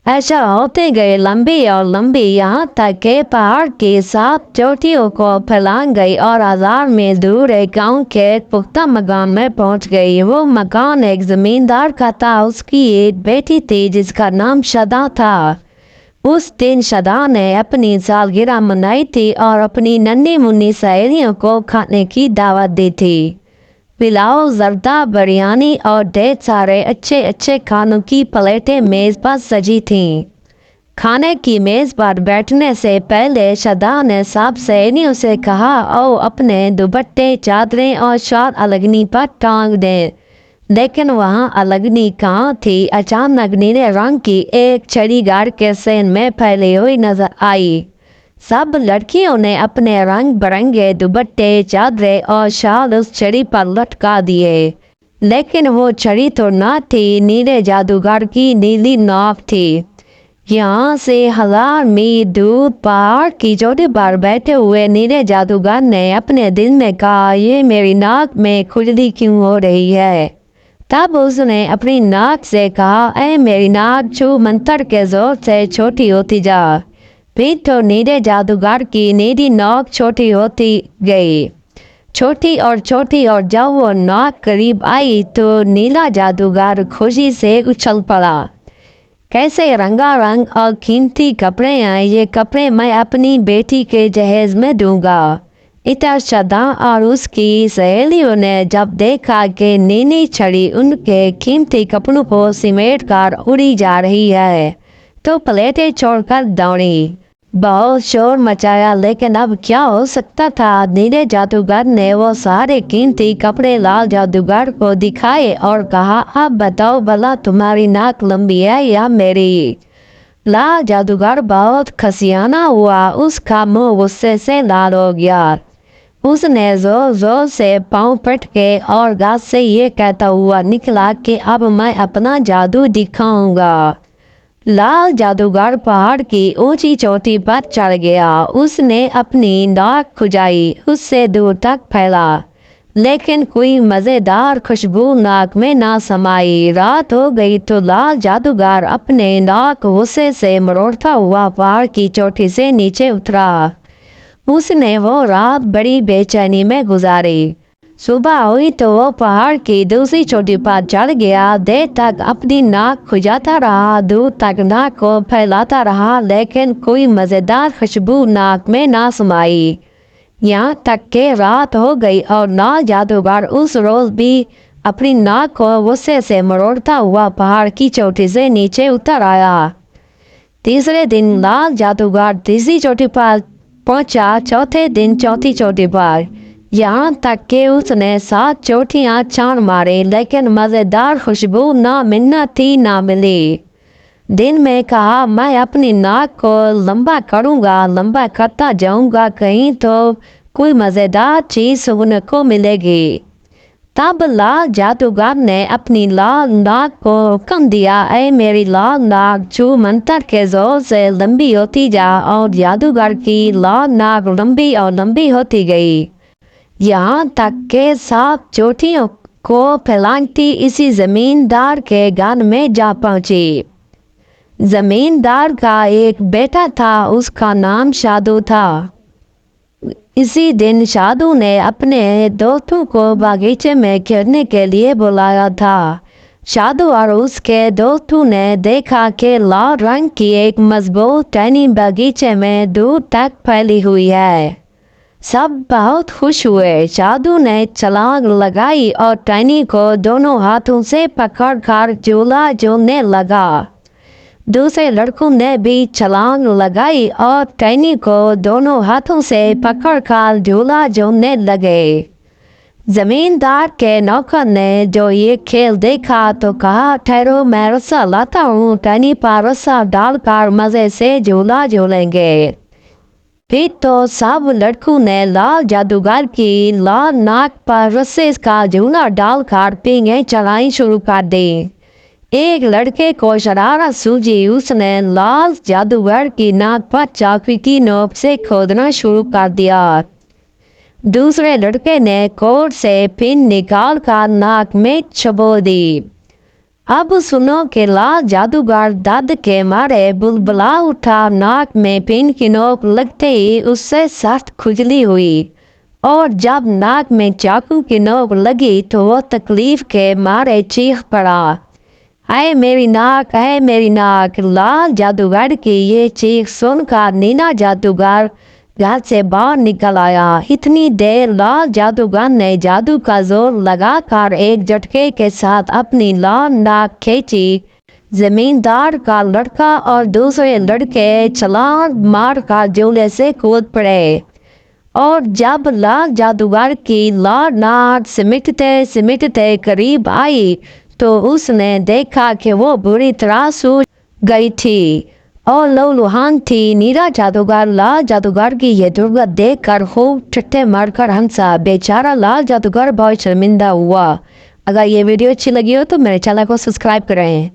ऐसा होते गए लंबी और लंबी, यहाँ तक के पहाड़ की सात चोटियों को फैलान गई और 1000 मील दूर एक गांव के एक पुख्ता मकान में पहुंच गई। वो मकान एक जमींदार का था। उसकी एक बेटी थी जिसका नाम शदा था। उस दिन शदा ने अपनी सालगिरह मनाई थी और अपनी नन्ही मुन्नी सहेलियों को खाने की दावत दी थी। पिलाओ, जर्दा, बिरयानी और ढेर सारे अच्छे अच्छे खानों की प्लेटें मेज पर सजी थीं। खाने की मेज पर बैठने से पहले शदा ने सब सहेलियों से कहा, ओ अपने दुपट्टे, चादरें और शाल अलगनी पर टांग दें। लेकिन वहाँ अलगनी कहाँ थी। अचानक नीले रंग की एक छड़ी गाड़ के सेन में फैली हुई नजर आई। सब लड़कियों ने अपने रंग बिरंगे दुपट्टे, चादरें और शाल उस छड़ी पर लटका दिए। लेकिन वो छड़ी तो ना थी, नीले जादूगर की नीली नाव थी। यहाँ से 1000 मील दूर पहाड़ की चोटी पर बैठे हुए नीले जादूगर ने अपने दिल में कहा, ये मेरी नाक में खुजली क्यों हो रही है। तब उसने अपनी नाक से कहा, ऐ मेरी नाक, छू मंत्र के जोर से छोटी होती जा। फिर तो नीले जादूगर की नीली नाक छोटी होती गई, छोटी और छोटी, और जब वो नाक करीब आई तो नीला जादूगर खुशी से उछल पड़ा। कैसे रंगारंग और कीमती कपड़े हैं, ये कपड़े मैं अपनी बेटी के जहेज में दूंगा। इधर शदा और उसकी सहेलियों ने जब देखा कि नीली छड़ी उनके कीमती कपड़ों को सिमेट कर उड़ी जा रही है तो प्लेटें छोड़कर दौड़ी। बहुत शोर मचाया, लेकिन अब क्या हो सकता था। नीले जादूगर ने वो सारे कीमती कपड़े लाल जादूगर को दिखाए और कहा, अब बताओ भला तुम्हारी नाक लंबी है या मेरी। लाल जादूगर बहुत खसियाना हुआ, उसका मुंह गुस्से से लाल हो गया। उसने जोर जोर से पाँव पटके और गाछ से ये कहता हुआ निकला कि अब मैं अपना जादू दिखाऊंगा। लाल जादूगर पहाड़ की ऊंची चोटी पर चढ़ गया। उसने अपनी नाक खुजाई, उससे दूर तक फैला, लेकिन कोई मजेदार खुशबू नाक में ना समाई। रात हो गई तो लाल जादूगर अपने नाक गुस्से से मरोड़ता हुआ पहाड़ की चोटी से नीचे उतरा। उसने वो रात बड़ी बेचैनी में गुजारी। सुबह हुई तो वो पहाड़ की दूसरी चोटी पर चढ़ गया। देर तक अपनी नाक खुजाता रहा, दूर तक नाक को फैलाता रहा, लेकिन कोई मजेदार खुशबू नाक में ना समाई। यहाँ तक के रात हो गई और लाल जादूगर उस रोज भी अपनी नाक को गुस्से से मरोड़ता हुआ पहाड़ की चोटी से नीचे उतर आया। तीसरे दिन लाल जादूगर तीसरी चोटी पर पहुंचा, चौथे दिन चौथी चोटी पर। यहाँ तक कि उसने 7 चोटियाँ छान मारी, लेकिन मजेदार खुशबू ना मिन्नती ना मिली। दिन में कहा, मैं अपनी नाक को लंबा करूँगा, लंबा करता जाऊँगा, कहीं तो कोई मजेदार चीज सुनने को मिलेगी। तब लाल जादूगर ने अपनी लाल नाक को हुक्म दिया, ऐ मेरी लाल नाक, छू मंत्र के जोर से लंबी होती जा। और जादूगर की लाल नाक लंबी और लंबी होती गई, यहाँ तक के 7 चोटियों को फैलाती इसी जमींदार के घर में जा पहुंची। जमींदार का एक बेटा था, उसका नाम शादू था। इसी दिन शादू ने अपने दोस्तों को बागीचे में खेलने के लिए बुलाया था। शादू और उसके दोस्तों ने देखा कि लाल रंग की एक मजबूत टहनी बागीचे में दूर तक फैली हुई है। सब बहुत खुश हुए। शादू ने छलांग लगाई और टहनी को दोनों हाथों से पकड़कर झूला झूलने लगा। दूसरे लड़कों ने भी छलांग लगाई और टहनी को दोनों हाथों से पकड़कर झूला झूलने लगे। जमींदार के नौकर ने जो ये खेल देखा तो कहा, ठहरो, मैं रस्सा लाता हूँ, टहनी पर रस्सा डालकर मजे से झूला झूलेंगे। फिर तो सब लड़कों ने लाल जादूगर की लाल नाक पर रस्से का झूला डालकर पींगे चलाई शुरू कर दी। एक लड़के को शरारत सूझी, उसने लाल जादूगर की नाक पर चाकू की नोक से खोदना शुरू कर दिया। दूसरे लड़के ने कोट से पिन निकाल कर नाक में चबो दी। अब सुनो कि लाल जादूगर दर्द के मारे बुलबुला उठा। नाक में पिन की नोक लगते ही उससे सख्त खुजली हुई और जब नाक में चाकू की नोक लगी तो वो तकलीफ के मारे चीख पड़ा, आए मेरी नाक, आए मेरी नाक। लाल जादूगर की ये चीख सुनकर नीला जादूगर घर से बाहर निकल आया। इतनी देर लाल जादूगर ने जादू का जोर लगाकर एक झटके के साथ अपनी लाल नाक खींची। जमींदार का लड़का और दूसरे लड़के छलांग मारकर झूले से कूद पड़े और जब लाल जादूगर की लाल नाक सिमटते सिमटते करीब आई तो उसने देखा कि वो बुरी तरह सूज गई थी और लहूलुहान थी। नीला जादूगर लाल जादूगर की ये दुर्गत देखकर खूब ठट्ठे मारकर हंसा। बेचारा लाल जादूगर बहुत शर्मिंदा हुआ। अगर ये वीडियो अच्छी लगी हो तो मेरे चैनल को सब्सक्राइब करें।